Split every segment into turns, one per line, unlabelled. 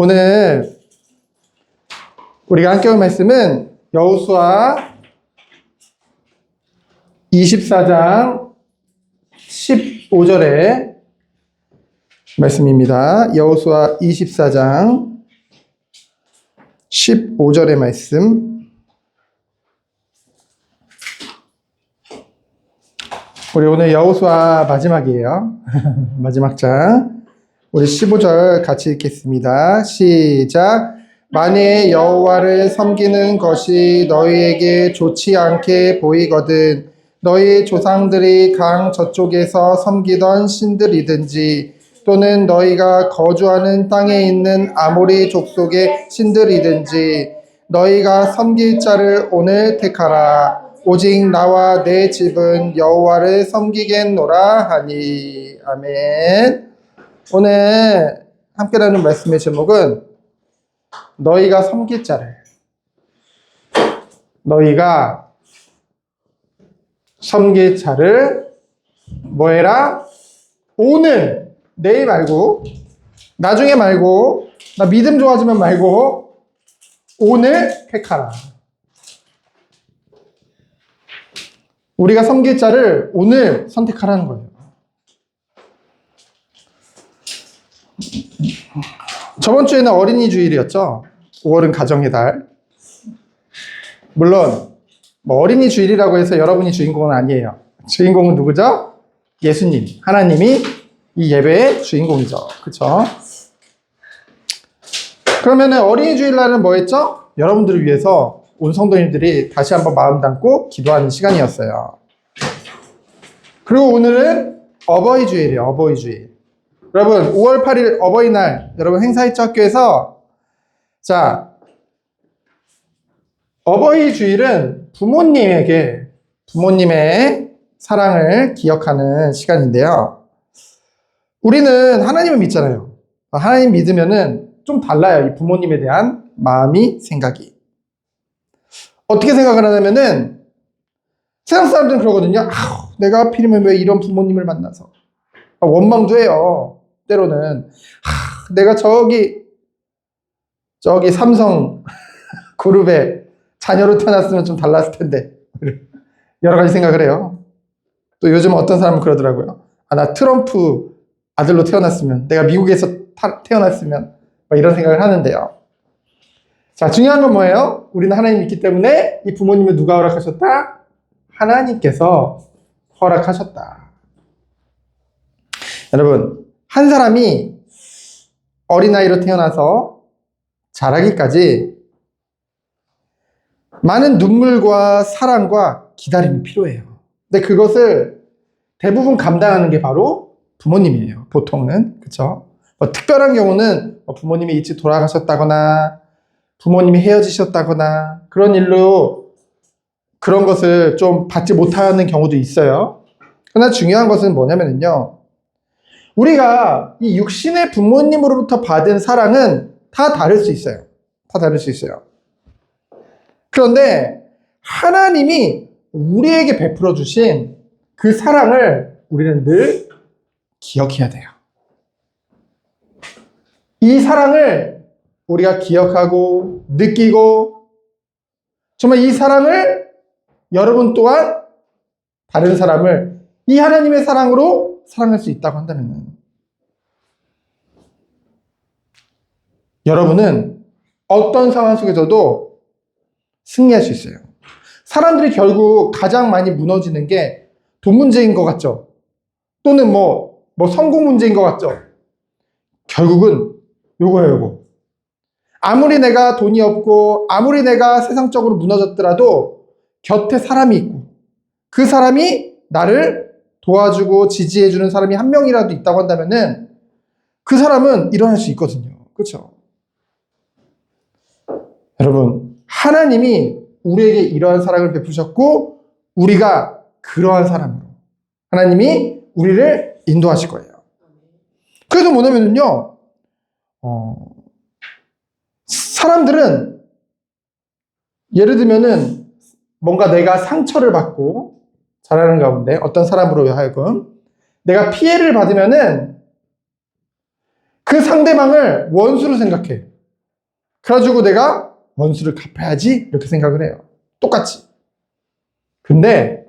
오늘 우리가 함께 볼 말씀은 여호수아 24장 15절의 말씀입니다. 여호수아 24장 15절의 말씀. 우리 오늘 여호수아 마지막이에요. 마지막 장. 우리 15절 같이 읽겠습니다. 시작. 만일 여호와를 섬기는 것이 너희에게 좋지 않게 보이거든 너희 조상들이 강 저쪽에서 섬기던 신들이든지 또는 너희가 거주하는 땅에 있는 아모리 족속의 신들이든지 너희가 섬길 자를 오늘 택하라. 오직 나와 내 집은 여호와를 섬기겠노라 하니. 아멘. 오늘 함께 나누는 말씀의 제목은 너희가 섬길 자를, 너희가 섬길 자를 뭐 해라? 오늘, 내일 말고, 나중에 말고, 나 믿음 좋아지면 말고, 오늘 택하라. 우리가 섬길 자를 오늘 선택하라는 거예요. 저번 주에는 어린이 주일이었죠. 5월은 가정의 달. 물론 어린이 주일이라고 해서 여러분이 주인공은 아니에요. 주인공은 누구죠? 예수님, 하나님이 이 예배의 주인공이죠. 그렇죠? 그러면 어린이 주일날은 뭐 했죠? 여러분들을 위해서 온 성도님들이 다시 한번 마음 담고 기도하는 시간이었어요. 그리고 오늘은 어버이 주일이에요. 어버이 주일. 여러분 5월 8일 어버이날 여러분 행사했죠? 학교에서. 자, 어버이 주일은 부모님의 사랑을 기억하는 시간인데요. 우리는 하나님을 믿잖아요. 하나님 믿으면은 좀 달라요. 이 부모님에 대한 마음이, 생각이. 어떻게 생각을 하냐면은 세상 사람들은 그러거든요. 내가 하필이면 왜 이런 부모님을 만나서. 원망도 해요. 때로는. 내가 저기 삼성 그룹의 자녀로 태어났으면 좀 달랐을 텐데. 여러 가지 생각을 해요. 또 요즘 어떤 사람은 그러더라고요. 나 트럼프 아들로 태어났으면, 내가 미국에서 태어났으면, 이런 생각을 하는데요. 자, 중요한 건 뭐예요? 우리는 하나님 믿기 때문에 이 부모님을 누가 허락하셨다? 하나님께서 허락하셨다. 여러분, 한 사람이 어린아이로 태어나서 자라기까지 많은 눈물과 사랑과 기다림이 필요해요. 근데 그것을 대부분 감당하는 게 바로 부모님이에요. 보통은. 그렇죠? 특별한 경우는 부모님이 일찍 돌아가셨다거나 부모님이 헤어지셨다거나 그런 일로 그런 것을 좀 받지 못하는 경우도 있어요. 그러나 중요한 것은 뭐냐면요. 우리가 이 육신의 부모님으로부터 받은 사랑은 다 다를 수 있어요. 다 다를 수 있어요. 그런데 하나님이 우리에게 베풀어 주신 그 사랑을 우리는 늘 기억해야 돼요. 이 사랑을 우리가 기억하고 느끼고 정말 이 사랑을 여러분 또한 다른 사람을 이 하나님의 사랑으로 사랑할 수 있다고 한다면 여러분은 어떤 상황 속에서도 승리할 수 있어요. 사람들이 결국 가장 많이 무너지는 게 돈 문제인 것 같죠? 또는 성공 문제인 것 같죠? 결국은 요거예요. 아무리 내가 돈이 없고 아무리 내가 세상적으로 무너졌더라도 곁에 사람이 있고 그 사람이 나를 도와주고 지지해주는 사람이 한 명이라도 있다고 한다면은 그 사람은 일어날 수 있거든요. 그렇죠? 여러분, 하나님이 우리에게 이러한 사랑을 베푸셨고 우리가 그러한 사람으로 하나님이 우리를 인도하실 거예요. 그래서 뭐냐면요, 사람들은 예를 들면은 뭔가 내가 상처를 받고 자라는 가운데 어떤 사람으로 하여금 내가 피해를 받으면은 그 상대방을 원수로 생각해. 그래가지고 내가 원수를 갚아야지 이렇게 생각을 해요. 똑같이. 근데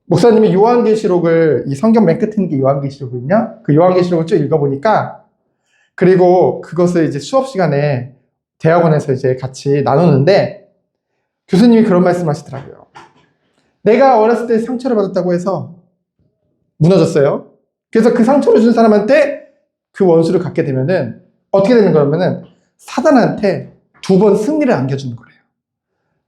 목사님이 요한계시록을, 이 성경 맨 끝에 있는 게 요한계시록이거든요. 그 요한계시록을 쭉 읽어보니까, 그리고 그것을 이제 수업 시간에 대학원에서 이제 같이 나누는데 교수님이 그런 말씀 하시더라고요. 내가 어렸을 때 상처를 받았다고 해서 무너졌어요. 그래서 그 상처를 준 사람한테 그 원수를 갖게 되면은 어떻게 되는 거냐면은 사단한테 2번 승리를 안겨주는 거래요.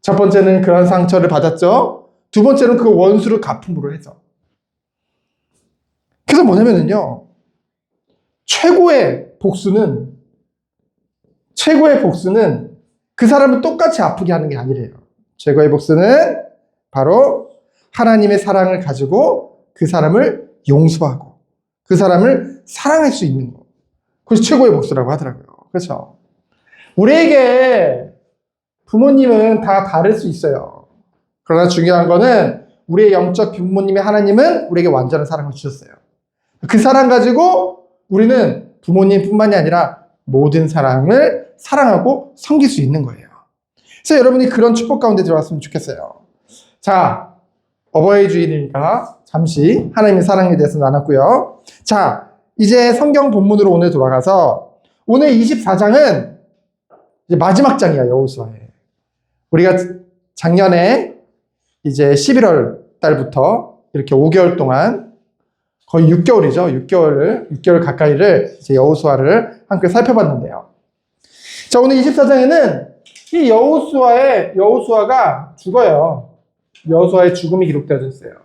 첫 번째는 그런 상처를 받았죠. 두 번째는 그 원수를 갚음으로 해서. 그래서 뭐냐면은요, 최고의 복수는 그 사람을 똑같이 아프게 하는 게 아니래요. 최고의 복수는 바로 하나님의 사랑을 가지고 그 사람을 용서하고 그 사람을 사랑할 수 있는 거. 그래서 최고의 복수라고 하더라고요. 그렇죠? 우리에게 부모님은 다 다를 수 있어요. 그러나 중요한 거는 우리의 영적 부모님의 하나님은 우리에게 완전한 사랑을 주셨어요. 그 사랑 가지고 우리는 부모님뿐만이 아니라 모든 사람을 사랑하고 섬길 수 있는 거예요. 그래서 여러분이 그런 축복 가운데 들어왔으면 좋겠어요. 자, 어버이 주일이니까 잠시 하나님의 사랑에 대해서 나눴고요. 자, 이제 성경 본문으로 오늘 돌아가서 오늘 24장은 이제 마지막 장이야, 여호수아의. 우리가 작년에 이제 11월 달부터 이렇게 5개월 동안 거의 6개월이죠. 6개월 가까이를 이제 여호수아를 함께 살펴봤는데요. 자, 오늘 24장에는 이 여호수아가 죽어요. 여호수아의 죽음이 기록되어져 있어요.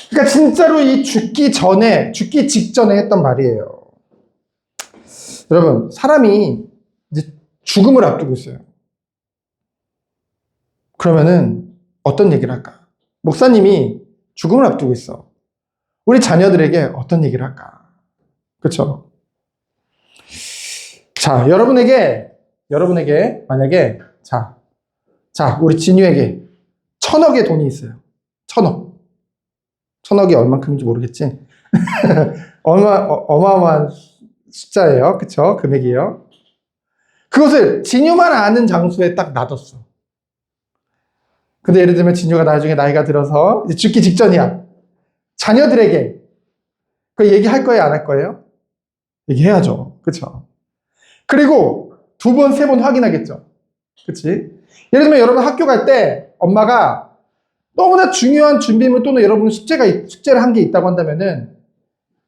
그러니까 진짜로 이 죽기 직전에 했던 말이에요. 여러분, 사람이 이제 죽음을 앞두고 있어요. 그러면은 어떤 얘기를 할까? 목사님이 죽음을 앞두고 있어. 우리 자녀들에게 어떤 얘기를 할까? 그렇죠? 자, 여러분에게 만약에 우리 진유에게 1,000억의 돈이 있어요. 1,000억. 1,000억이 얼만큼인지 모르겠지? 어마어마한 숫자예요. 그쵸? 금액이에요. 그것을 진유만 아는 장소에 딱 놔뒀어. 근데 예를 들면 진유가 나중에 나이가 들어서 이제 죽기 직전이야. 자녀들에게 그 얘기할 거예요? 안 할 거예요? 얘기해야죠. 그쵸? 그리고 2번, 3번 확인하겠죠. 그치? 예를 들면 여러분 학교 갈 때 엄마가 너무나 중요한 준비물 또는 여러분 숙제를 한 게 있다고 한다면은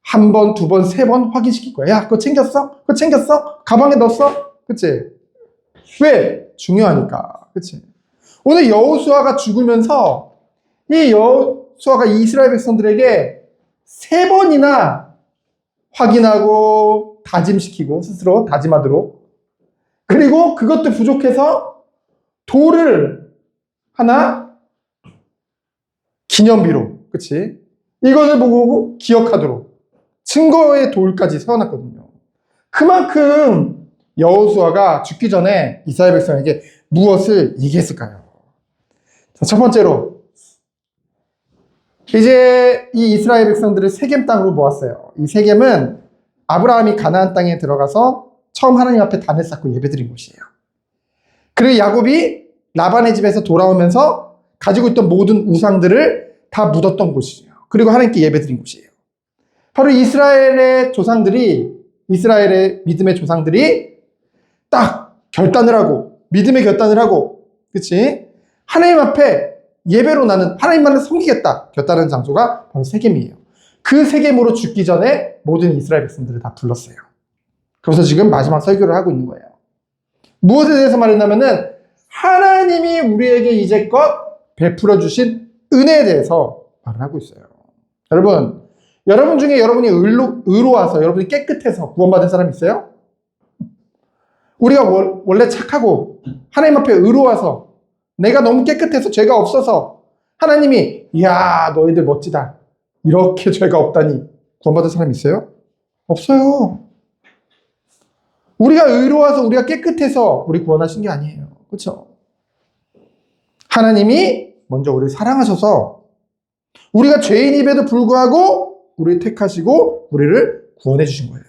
1번, 2번, 3번 확인시킬 거야. 야, 그거 챙겼어? 그거 챙겼어? 가방에 넣었어? 그치? 왜? 중요하니까. 그치? 오늘 여호수아가 죽으면서 이 여호수아가 이스라엘 백성들에게 3번이나 확인하고 다짐시키고 스스로 다짐하도록, 그리고 그것도 부족해서 돌을 하나 기념비로, 그치? 이것을 보고 기억하도록 증거의 돌까지 세워놨거든요. 그만큼 여호수아가 죽기 전에 이스라엘 백성에게 무엇을 얘기했을까요? 자, 첫 번째로 이제 이 이스라엘 백성들을 세겜 땅으로 모았어요. 이 세겜은 아브라함이 가나안 땅에 들어가서 처음 하나님 앞에 단을 쌓고 예배드린 곳이에요. 그리고 야곱이 라반의 집에서 돌아오면서 가지고 있던 모든 우상들을 다 묻었던 곳이에요. 그리고 하나님께 예배드린 곳이에요. 바로 이스라엘의 믿음의 조상들이 딱 결단을 하고, 믿음의 결단을 하고, 그치? 하나님 앞에 예배로 나는, 하나님만을 섬기겠다 결단한 장소가 바로 세겜이에요. 그 세겜으로 죽기 전에 모든 이스라엘 백성들을 다 불렀어요. 그래서 지금 마지막 설교를 하고 있는 거예요. 무엇에 대해서 말했냐면은 하나님이 우리에게 이제껏 베풀어 주신 은혜에 대해서 말을 하고 있어요. 여러분 중에 여러분이 의로와서, 여러분이 깨끗해서 구원받은 사람 있어요? 우리가 원래 착하고 하나님 앞에 의로와서 내가 너무 깨끗해서 죄가 없어서 하나님이 이야 너희들 멋지다 이렇게 죄가 없다니 구원받은 사람 있어요? 없어요. 우리가 의로워서 우리가 깨끗해서 우리 구원하신 게 아니에요. 그렇죠? 하나님이 먼저 우리를 사랑하셔서 우리가 죄인임에도 불구하고 우리를 택하시고 우리를 구원해 주신 거예요.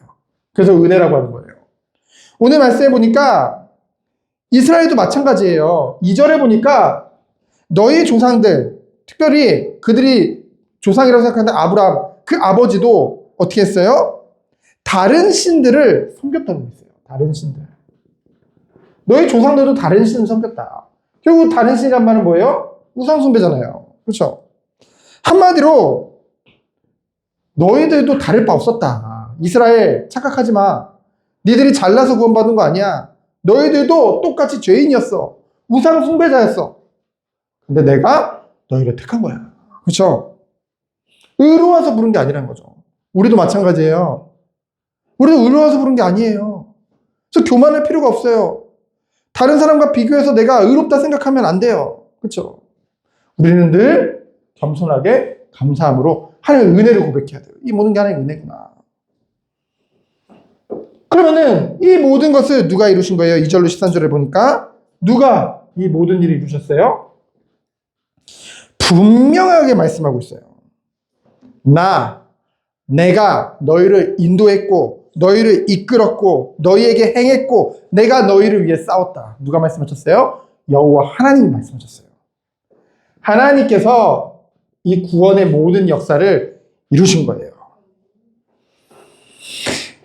그래서 은혜라고 하는 거예요. 오늘 말씀해 보니까 이스라엘도 마찬가지예요. 2절에 보니까 너희 조상들, 특별히 그들이 조상이라고 생각하는 아브라함, 그 아버지도 어떻게 했어요? 다른 신들을 섬겼다고 했어요. 다른 신들. 너희 조상들도 다른 신을 섬겼다. 결국 다른 신이란 말은 뭐예요? 우상숭배잖아요. 그렇죠? 한마디로 너희들도 다를 바 없었다. 이스라엘 착각하지 마. 니들이 잘나서 구원받은 거 아니야. 너희들도 똑같이 죄인이었어. 우상숭배자였어. 근데 내가 너희를 택한 거야. 그렇죠? 의로워서 부른 게 아니라는 거죠. 우리도 마찬가지예요. 우리도 의로워서 부른 게 아니에요. 그래서 교만할 필요가 없어요. 다른 사람과 비교해서 내가 의롭다 생각하면 안 돼요. 그렇죠? 우리는 늘 겸손하게 감사함으로 하나님의 은혜를 고백해야 돼요. 이 모든 게 하나님의 은혜구나. 그러면은 이 모든 것을 누가 이루신 거예요? 2절로 13절에 보니까 누가 이 모든 일을 이루셨어요? 분명하게 말씀하고 있어요. 내가 너희를 인도했고 너희를 이끌었고 너희에게 행했고 내가 너희를 위해 싸웠다. 누가 말씀하셨어요? 여호와 하나님이 말씀하셨어요. 하나님께서 이 구원의 모든 역사를 이루신 거예요.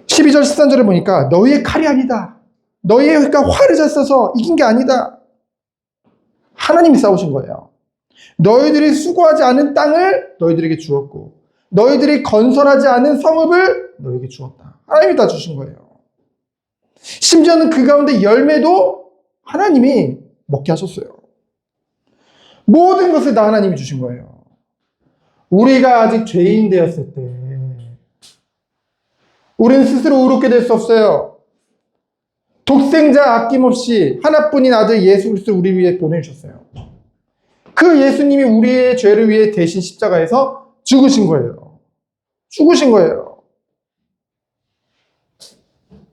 12절 13절에 보니까 너희의 칼이 아니다. 너희가 활을 잘 써서 이긴 게 아니다. 하나님이 싸우신 거예요. 너희들이 수고하지 않은 땅을 너희들에게 주었고 너희들이 건설하지 않은 성읍을 너희에게 주었다. 하나님이 다 주신 거예요. 심지어는 그 가운데 열매도 하나님이 먹게 하셨어요. 모든 것을 다 하나님이 주신 거예요. 우리가 아직 죄인 되었을 때 우리는 스스로 의롭게 될 수 없어요. 독생자 아낌없이 하나뿐인 아들 예수 그리스도를 우리 위해 보내주셨어요. 그 예수님이 우리의 죄를 위해 대신 십자가에서 죽으신 거예요. 죽으신 거예요.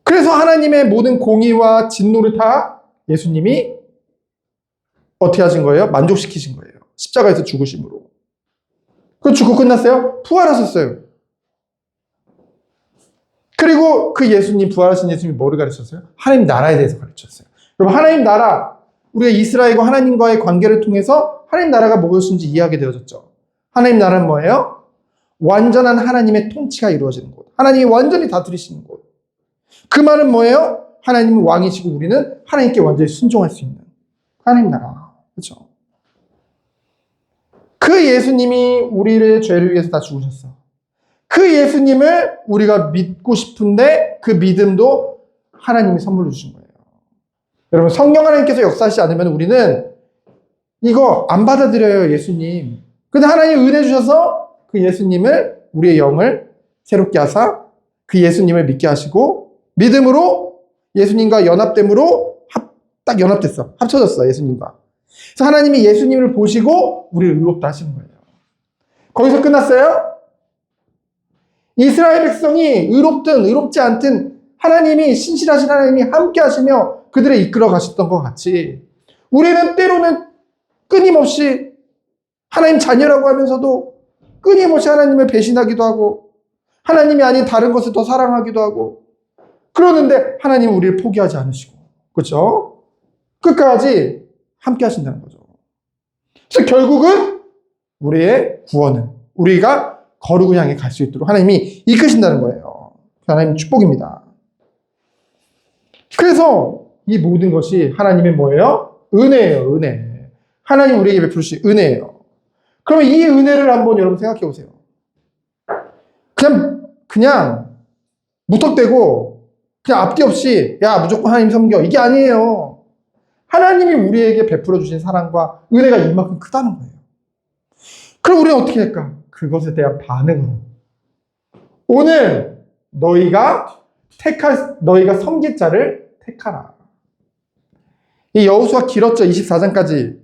그래서 하나님의 모든 공의와 진노를 다 예수님이 어떻게 하신 거예요? 만족시키신 거예요. 십자가에서 죽으심으로. 그 죽고 끝났어요? 부활하셨어요. 그리고 그 예수님, 부활하신 예수님이 뭐를 가르쳤어요? 하나님 나라에 대해서 가르쳤어요. 여러분, 하나님 나라, 우리가 이스라엘과 하나님과의 관계를 통해서 하나님 나라가 무엇인지 이해하게 되어졌죠. 하나님 나라는 뭐예요? 완전한 하나님의 통치가 이루어지는 곳. 하나님이 완전히 다스리시는 곳. 그 말은 뭐예요? 하나님은 왕이시고 우리는 하나님께 완전히 순종할 수 있는 하나님 나라. 그렇죠? 그 예수님이 우리의 죄를 위해서 다 죽으셨어. 그 예수님을 우리가 믿고 싶은데 그 믿음도 하나님이 선물로 주신 거예요. 여러분, 성령 하나님께서 역사하시지 않으면 우리는 이거 안 받아들여요, 예수님. 근데 하나님 은혜 주셔서 그 예수님을, 우리의 영을 새롭게 하사 그 예수님을 믿게 하시고 믿음으로 예수님과 연합됨으로 딱 연합됐어. 합쳐졌어, 예수님과. 그래서 하나님이 예수님을 보시고 우리를 의롭다 하시는 거예요. 거기서 끝났어요? 이스라엘 백성이 의롭든 의롭지 않든 하나님이, 신실하신 하나님이 함께 하시며 그들을 이끌어 가셨던 것 같이 우리는 때로는 끊임없이 하나님 자녀라고 하면서도 끊임없이 하나님을 배신하기도 하고 하나님이 아닌 다른 것을 더 사랑하기도 하고 그러는데 하나님은 우리를 포기하지 않으시고, 그렇죠? 끝까지 함께 하신다는 거죠. 그래서 결국은 우리의 구원은 우리가 거룩을 향해 갈 수 있도록 하나님이 이끄신다는 거예요. 하나님 축복입니다. 그래서 이 모든 것이 하나님의 뭐예요? 은혜예요, 은혜. 하나님 우리에게 베푸신 은혜예요. 그러면 이 은혜를 한번 여러분 생각해 보세요. 그냥 무턱대고 그냥 앞뒤 없이 야 무조건 하나님 섬겨 이게 아니에요. 하나님이 우리에게 베풀어 주신 사랑과 은혜가 이만큼 크다는 거예요. 그럼 우리는 어떻게 할까? 그것에 대한 반응으로 오늘 너희가 섬길 자를 택하라. 이 여호수아 길었죠. 24장까지.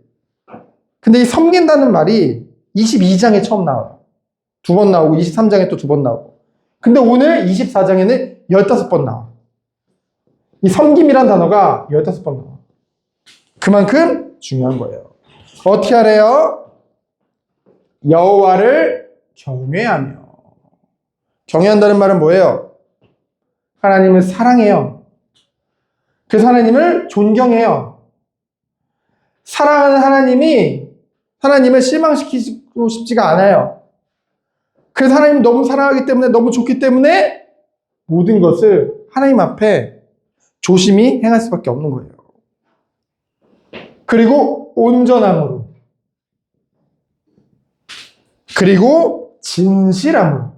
근데 이 섬긴다는 말이 22장에 처음 나와요. 2번 나오고 23장에 또 2번 나오고. 근데 오늘 24장에는 15번 나와. 이 섬김이란 단어가 15번 나와. 그만큼 중요한 거예요. 어떻게 하래요? 여호와를 경외하며. 경외한다는 말은 뭐예요? 하나님을 사랑해요. 그래서 하나님을 존경해요. 사랑하는 하나님이 하나님을 실망시키고 싶지가 않아요. 그래서 하나님 너무 사랑하기 때문에, 너무 좋기 때문에 모든 것을 하나님 앞에 조심히 행할 수밖에 없는 거예요. 그리고 온전함으로, 그리고 진실함으로.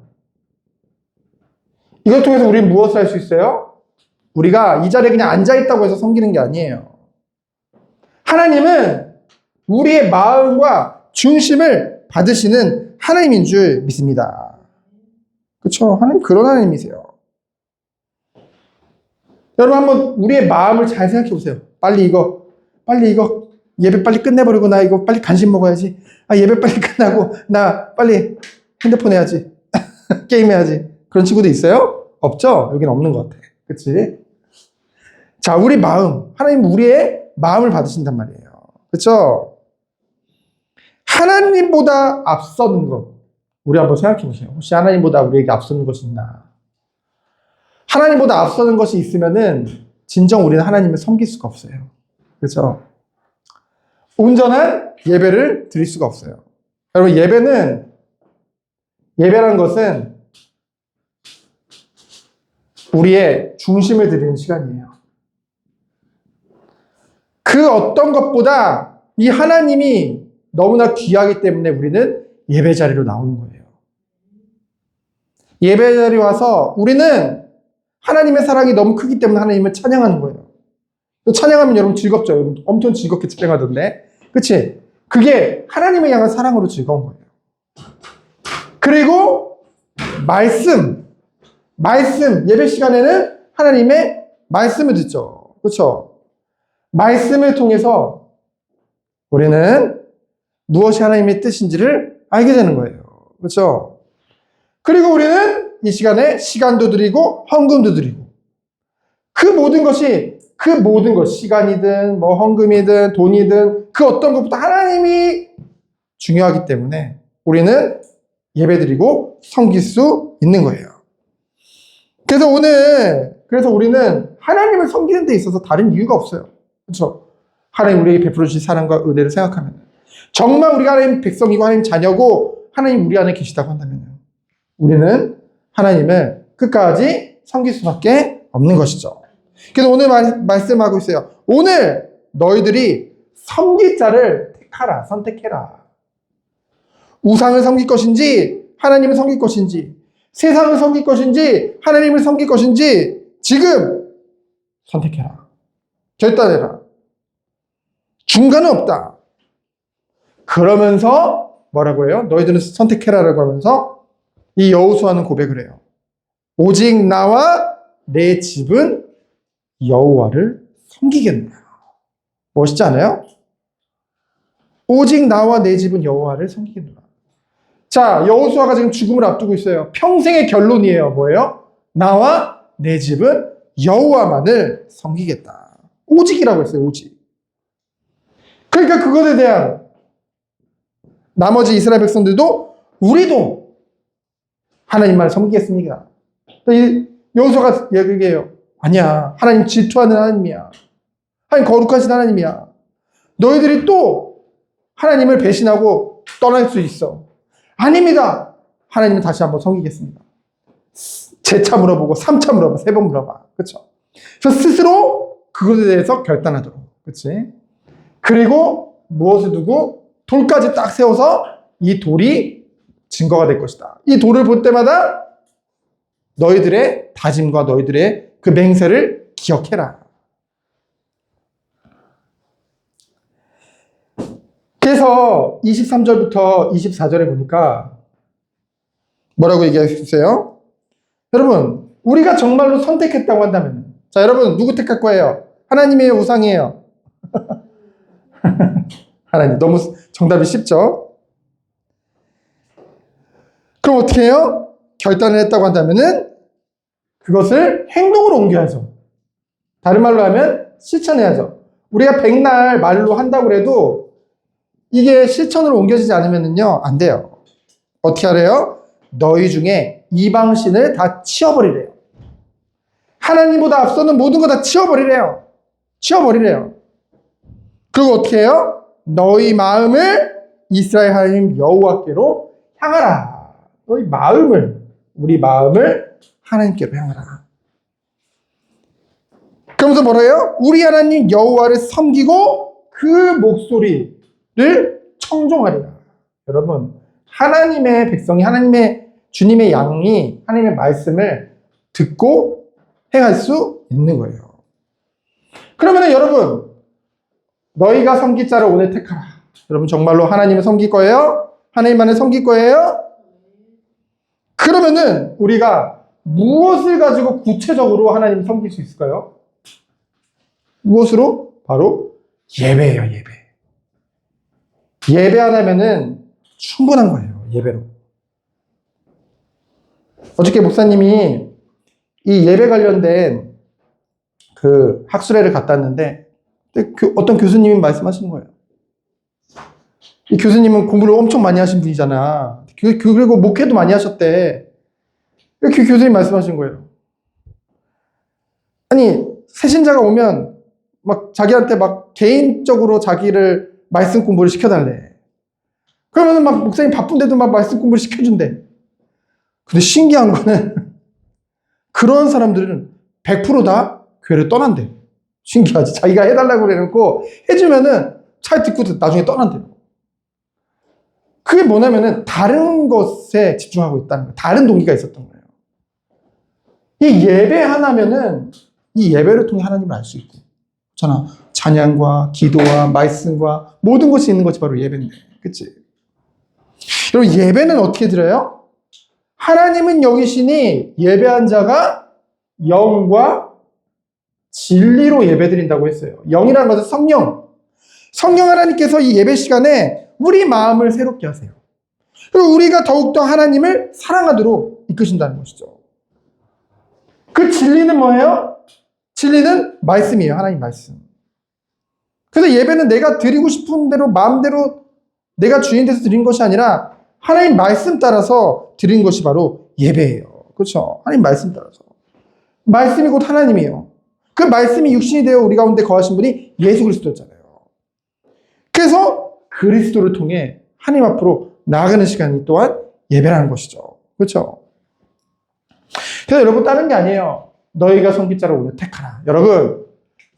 이걸 통해서 우리는 무엇을 할 수 있어요? 우리가 이 자리에 그냥 앉아있다고 해서 섬기는 게 아니에요. 하나님은 우리의 마음과 중심을 받으시는 하나님인 줄 믿습니다. 그렇죠? 하나님 그런 하나님이세요. 여러분 한번 우리의 마음을 잘 생각해 보세요. 빨리 이거 예배 빨리 끝내버리고 나 이거 빨리 간식 먹어야지. 예배 빨리 끝나고 나 빨리 핸드폰 해야지. 게임 해야지. 그런 친구도 있어요? 없죠? 여기는 없는 것 같아. 그치? 자, 우리 마음. 하나님 우리의 마음을 받으신단 말이에요. 그쵸? 하나님보다 앞서는 것. 우리 한번 생각해 보세요. 혹시 하나님보다 우리에게 앞서는 것이 있나? 하나님보다 앞서는 것이 있으면은 진정 우리는 하나님을 섬길 수가 없어요. 그렇죠? 온전한 예배를 드릴 수가 없어요. 여러분 예배라는 것은 우리의 중심을 드리는 시간이에요. 그 어떤 것보다 이 하나님이 너무나 귀하기 때문에 우리는 예배 자리로 나오는 거예요. 예배 자리에 와서 우리는 하나님의 사랑이 너무 크기 때문에 하나님을 찬양하는 거예요. 또 찬양하면 여러분 즐겁죠? 여러분 엄청 즐겁게 찬양하던데. 그치? 그게 하나님을 향한 사랑으로 즐거운 거예요. 그리고 말씀, 예배 시간에는 하나님의 말씀을 듣죠. 그렇죠? 말씀을 통해서 우리는 무엇이 하나님의 뜻인지를 알게 되는 거예요. 그렇죠? 그리고 우리는 이 시간에 시간도 드리고 헌금도 드리고 그 모든 것, 시간이든 뭐 헌금이든 돈이든 그 어떤 것보다 하나님이 중요하기 때문에 우리는 예배드리고 섬길 수 있는 거예요. 그래서 우리는 하나님을 섬기는 데 있어서 다른 이유가 없어요. 그렇죠? 하나님 우리에게 베풀어 주신 사랑과 은혜를 생각하면 정말 우리가 하나님 백성이고 하나님 자녀고 하나님 우리 안에 계시다고 한다면 우리는 하나님을 끝까지 섬길 수밖에 없는 것이죠. 그래서 오늘 말씀하고 있어요. 오늘 너희들이 섬길 자를 택하라, 선택해라. 우상을 섬길 것인지 하나님을 섬길 것인지 세상을 섬길 것인지 하나님을 섬길 것인지 지금 선택해라. 결단해라. 중간은 없다. 그러면서 뭐라고 해요? 너희들은 선택해라라고 하면서 이 여호수아는 고백을 해요. 오직 나와 내 집은 여호와를 섬기겠노라. 멋있지 않아요? 오직 나와 내 집은 여호와를 섬기겠노라. 자, 여호수아가 지금 죽음을 앞두고 있어요. 평생의 결론이에요. 뭐예요? 나와 내 집은 여호와만을 섬기겠다. 오직이라고 했어요. 오직. 그러니까 그것에 대한 나머지 이스라엘 백성들도 우리도 하나님만 섬기겠습니다. 여호수아가 얘기해요. 아니야. 하나님 질투하는 하나님이야. 하나님 거룩하신 하나님이야. 너희들이 또 하나님을 배신하고 떠날 수 있어. 아닙니다. 하나님은 다시 한번 섬기겠습니다. 재차 물어보고 3차 물어봐, 3번 물어봐. 그렇죠? 그래서 스스로 그것에 대해서 결단하도록. 그렇지? 그리고 무엇을 두고 돌까지 딱 세워서 이 돌이 증거가 될 것이다. 이 돌을 볼 때마다 너희들의 다짐과 너희들의 그 맹세를 기억해라. 그래서 23절부터 24절에 보니까 뭐라고 얘기하셨어요? 여러분, 우리가 정말로 선택했다고 한다면, 자, 여러분, 누구 택할 거예요? 하나님이에요, 우상이에요? 하나님, 너무 정답이 쉽죠? 그럼 어떻게 해요? 결단을 했다고 한다면은 그것을 행동으로 옮겨야죠. 다른 말로 하면 실천해야죠. 우리가 백날 말로 한다고 해도 이게 실천으로 옮겨지지 않으면요, 안 돼요. 어떻게 하래요? 너희 중에 이방신을 다 치워버리래요. 하나님보다 앞서는 모든 거 다 치워버리래요. 치워버리래요. 그리고 어떻게 해요? 너희 마음을 이스라엘 하나님 여호와께로 향하라. 너희 마음을, 우리 마음을 하나님께로 향하라. 그러면서 뭐래요? 우리 하나님 여호와를 섬기고 그 목소리를 청종하리라. 여러분, 하나님의 백성이, 하나님의 주님의 양이 하나님의 말씀을 듣고 행할 수 있는 거예요. 그러면 여러분, 너희가 섬길 자를 오늘 택하라. 여러분 정말로 하나님을 섬길 거예요? 하나님만을 섬길 거예요? 그러면은 우리가 무엇을 가지고 구체적으로 하나님을 섬길 수 있을까요? 무엇으로? 바로 예배예요, 예배. 예배 하나면은 충분한 거예요, 예배로. 어저께 목사님이 이 예배 관련된 그 학술회를 갔다 왔는데 어떤 교수님이 말씀하시는 거예요. 이 교수님은 공부를 엄청 많이 하신 분이잖아. 그리고 목회도 많이 하셨대. 이렇게 교수님 말씀하신 거예요. 아니, 새신자가 오면 막 자기한테 막 개인적으로 자기를 말씀 공부를 시켜달래. 그러면 막 목사님 바쁜데도 막 말씀 공부를 시켜준대. 근데 신기한 거는 그런 사람들은 100% 다 교회를 떠난대. 신기하지? 자기가 해달라고 그래놓고 해주면은 잘 듣고 나중에 떠난대요. 그게 뭐냐면은 다른 것에 집중하고 있다는 거예요. 다른 동기가 있었던 거예요. 이 예배 하나면은 이 예배를 통해 하나님을 알 수 있고, 그렇잖아. 찬양과 기도와 말씀과 모든 것이 있는 것이 바로 예배인데, 그치? 여러분, 예배는 어떻게 드려요? 하나님은 여기시니 예배한 자가 영과 진리로 예배드린다고 했어요. 영이라는 것은 성령. 성령 하나님께서 이 예배 시간에 우리 마음을 새롭게 하세요. 그리고 우리가 더욱더 하나님을 사랑하도록 이끄신다는 것이죠. 그 진리는 뭐예요? 진리는 말씀이에요. 하나님 말씀. 그래서 예배는 내가 드리고 싶은 대로 마음대로 내가 주인 돼서 드린 것이 아니라 하나님 말씀 따라서 드린 것이 바로 예배예요. 그렇죠? 하나님 말씀 따라서. 말씀이 곧 하나님이에요. 그 말씀이 육신이 되어 우리 가운데 거하신 분이 예수 그리스도였잖아요. 그래서 그리스도를 통해 하나님 앞으로 나아가는 시간이 또한 예배라는 것이죠. 그렇죠? 그래서 여러분, 다른 게 아니에요. 너희가 섬길 자를 오늘 택하라.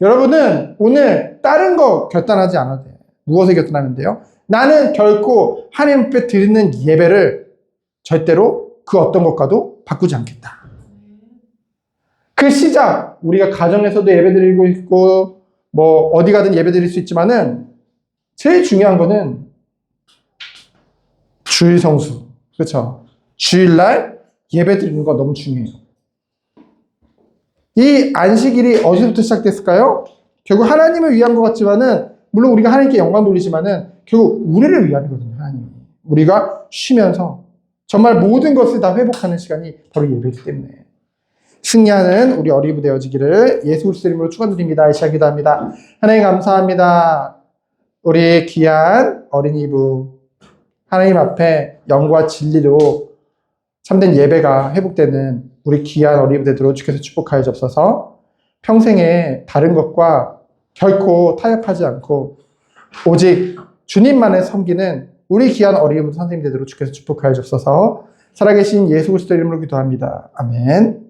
여러분은 오늘 다른 거 결단하지 않아도 돼요. 무엇을 결단하는데요? 나는 결코 하나님 앞에 드리는 예배를 절대로 그 어떤 것과도 바꾸지 않겠다. 그 시작, 우리가 가정에서도 예배 드리고 있고 뭐 어디 가든 예배 드릴 수 있지만은 제일 중요한 거는 주일 성수. 그렇죠? 주일날 예배 드리는 거 너무 중요해요. 이 안식일이 어디서부터 시작됐을까요? 결국 하나님을 위한 것 같지만은, 물론 우리가 하나님께 영광 돌리지만은 결국 우리를 위함이거든요. 하나님이. 우리가 쉬면서 정말 모든 것을 다 회복하는 시간이 바로 예배이기 때문에 승리하는 우리 어린이부 되어지기를 예수 그리스도 이름으로 축원드립니다. 이 시간 기도합니다. 하나님 감사합니다. 우리 귀한 어린이부 하나님 앞에 영과 진리로 참된 예배가 회복되는 우리 귀한 어린이부 되도록 주께서 축복하여 주옵소서. 평생에 다른 것과 결코 타협하지 않고 오직 주님만을 섬기는 우리 귀한 어린이부 선생님 되도록 주께서 축복하여 주옵소서. 살아계신 예수 그리스도 이름으로 기도합니다. 아멘.